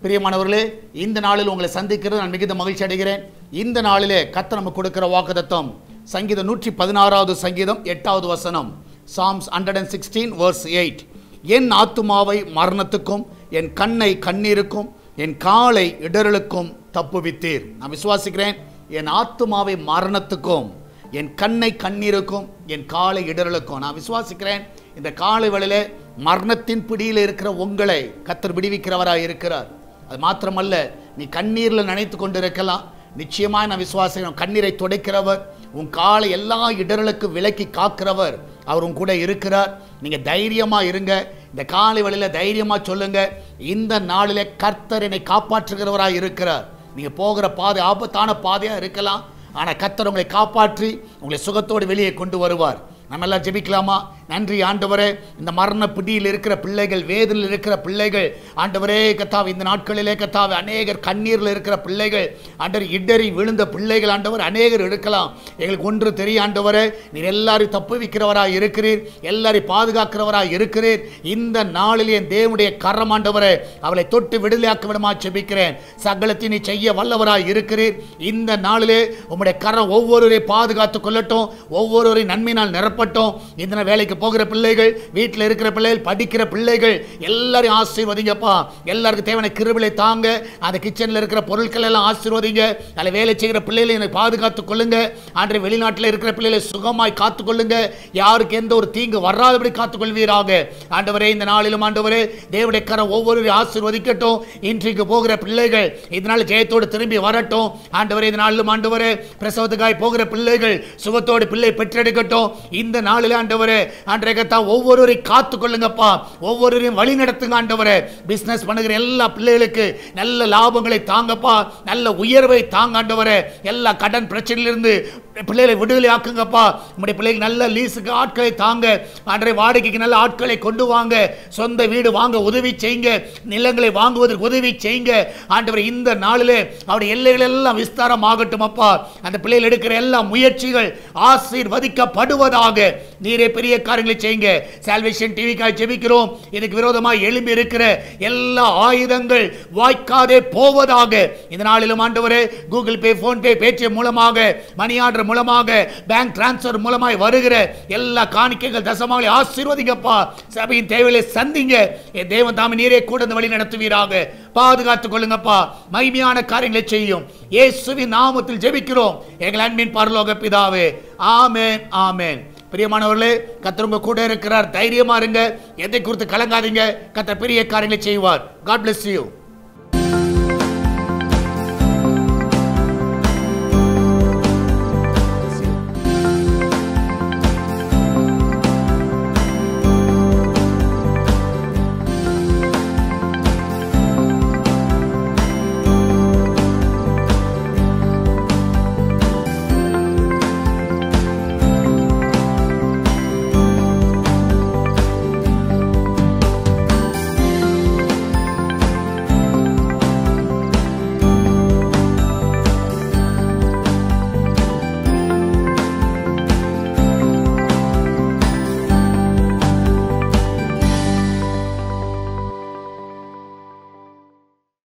பிரியமானவர்களே, இந்த நாளில் உங்களை சந்திக்கிறது நான் மிகுந்த மகிழ்ச்சி அடைகிறேன். இந்த நாளிலே கர்த்தர் நமக்கு கொடுக்கிற வாக்குத்தத்தம் சங்கீதம் 116வது சங்கீதம் 8வது வசனம். Sam's 116 verse 8. என் ஆத்துமாவை மரணத்துக்கும் என் கண்ணை கண்ணீருக்கும் என் காலை இடறலுக்கும் தப்புவித்தீர். நான் விசுவாசிக்கிறேன், என் ஆத்துமாவை மரணத்துக்கும் என் கண்ணை கண்ணீருக்கும் என் காலை இடறலுக்கும். நான் விசுவாசிக்கிறேன், இந்த காலை வேளையிலே மரணத்தின் பிடியில் இருக்கிற உங்களை கர்த்தர் விடுவிக்கிறவராக இருக்கிறார். அது மாத்திரமல்ல, நீ கண்ணீரில் நினைத்து கொண்டு இருக்கலாம். நிச்சயமாக நான் விசுவாசிக்கிறேன், கண்ணீரை துடைக்கிறவர், உன் காலை எல்லா இடர்களுக்கு விலக்கி காக்கிறவர் அவர் உன் கூட இருக்கிறார். நீங்கள் தைரியமாக இருங்க. இந்த காலை வேளையில் தைரியமாக சொல்லுங்க, இந்த நாளிலே கர்த்தர் என்னை காப்பாற்றுகிறவராக இருக்கிறார். நீங்கள் போகிற பாதை ஆபத்தான பாதையாக இருக்கலாம், ஆனால் கர்த்தர் உங்களை காப்பாற்றி உங்களை சுகத்தோடு வெளியே கொண்டு வருவார். நம்ம எல்லாம் ஜெபிக்கலாமா? நன்றி ஆண்டவரே, இந்த மரண பிடியில் இருக்கிற பிள்ளைகள், வேதனையில் இருக்கிற பிள்ளைகள், ஆண்டவரே கர்த்தாவே, இந்த நாட்களிலே கர்த்தாவே அநேகர் கண்ணீரில் இருக்கிற பிள்ளைகள், ஆண்டவர் இடறி விழுந்த பிள்ளைகள், ஆண்டவர் அநேகர் இருக்கலாம். எங்களுக்கு ஒன்று தெரியும் ஆண்டவரே, நீர் எல்லாரையும் தப்புவிக்கிறவராக இருக்கிறீர், எல்லாரையும் பாதுகாக்கிறவராக இருக்கிறீர். இந்த நாளில் என் தேவனுடைய கரம் ஆண்டவரே அவளை தொட்டு விடுதலையாக்க விடமா ஜெபிக்கிறேன். சகலத்தை நீ செய்ய வல்லவராக இருக்கிறீர். இந்த நாளிலே உம்முடைய கரம் ஒவ்வொருவரையும் பாதுகாத்து கொள்ளட்டும், ஒவ்வொருவரையும் நன்மையினால் நிரப்பட்டும். இந்த வேலைக்கு போகிற பிள்ளைகள், வீட்டில் இருக்கிற பிள்ளைகள், படிக்கிற பிள்ளைகள் எல்லாரையும் ஆசீர்வதிங்கப்பா. எல்லாருக்கும் தேவையான கிருபையை தாங்க. அந்த கிச்சனில் இருக்கிற பொருட்கள் எல்லாம் ஆசீர்வதிங்க. அதில் வேலை செய்கிற பிள்ளைகளை என்னை பாதுகாத்துக் கொள்ளுங்க. ஆண்டு வெளிநாட்டில் இருக்கிற பிள்ளைகளை சுகமாய் காத்துக்கொள்ளுங்க. யாருக்கு எந்த ஒரு தீங்கு வராதபடி காத்துக்கொள்வீராக. ஆண்டவரே, இந்த நாளிலும் ஆண்டவரே தேவனுடைய கரம் ஒவ்வொருவரையும் ஆசீர்வதிக்கட்டும். இன்றைக்கு போகிற பிள்ளைகள் இதனால் ஜெயத்தோடு திரும்பி வரட்டும். ஆண்டவரே, இந்த நாளிலும் ஆண்டவரே பிரசவத்துக்காய் போகிற பிள்ளைகள் சுகத்தோடு பிள்ளை பெற்றெடுக்கட்டும். இந்த நாளில் ஆண்டவரே ஆண்டவரே கர்த்தாவே ஒவ்வொருவரையும் காத்துக்கொள்ளுங்கப்பா, ஒவ்வொருவரையும் வழி நடத்துங்க ஆண்டவரே. பிசினஸ் பண்ணுகிற எல்லா பிள்ளைகளுக்கு நல்ல லாபங்களை தாங்கப்பா, நல்ல உயர்வை தாங்க ஆண்டவரே. எல்லா கடன் பிரச்சனையிலிருந்து பிள்ளைகளை விடுதலை ஆக்குங்கப்பா. உங்களுடைய பிள்ளைக்கு நல்ல லீஸுக்கு ஆட்களை தாங்க ஆண்டவரே. வாடகைக்கு நல்ல ஆட்களை கொண்டு வாங்க. சொந்த வீடு வாங்க உதவி செய்யுங்க. நிலங்களை வாங்குவதற்கு உதவி செய்யுங்க ஆண்டவரே. இந்த நாளிலே அவருடைய எல்லைகள் எல்லாம் விஸ்தாரம் ஆகட்டும் அப்பா. அந்த பிள்ளைகள் எடுக்கிற எல்லா முயற்சிகள் ஆசீர்வதிக்கப்படுவதாக. நீரே பெரிய காரியங்களை செய்யுங்க. சால்வேஷன் டிவிக்காக ஜெபிக்கிறோம். இதுக்கு விரோதமாக எழும்பி இருக்கிற எல்லா ஆயுதங்கள் வாய்க்காதே போவதாக. இந்த நாளிலும் ஆண்டவரே கூகுள் பே, போன் பே, பேடிஎம் மூலமாக, மணி ஆர்டர் மூலமாக, பேங்க் டிரான்ஸ்ஃபர் மூலமாக வருகிற எல்லா காணிக்கைகள் தசமாகளை ஆசீர்வதிங்கப்பா. சபையின் தேவைகளை சந்திங்க. என் தேவன் தாமே நீரே கூட இந்த வழி நடத்துவீராக. பாதுகாத்துக் கொள்ளுங்கப்பா. மகிமையான காரியங்களை செய்யும். இயேசுவின் நாமத்தில் ஜெபிக்கிறோம் எங்கள் அன்பின் பரலோக பிதாவே. ஆமென், ஆமென். பிரியமானவர்களே, கர்த்தர் உங்க கூட இருக்கிறார். தைரியமா இருங்க. எதை குறித்து கலங்காதீங்க. கர்த்தர் பெரிய காரியங்களை செய்வார். God bless you.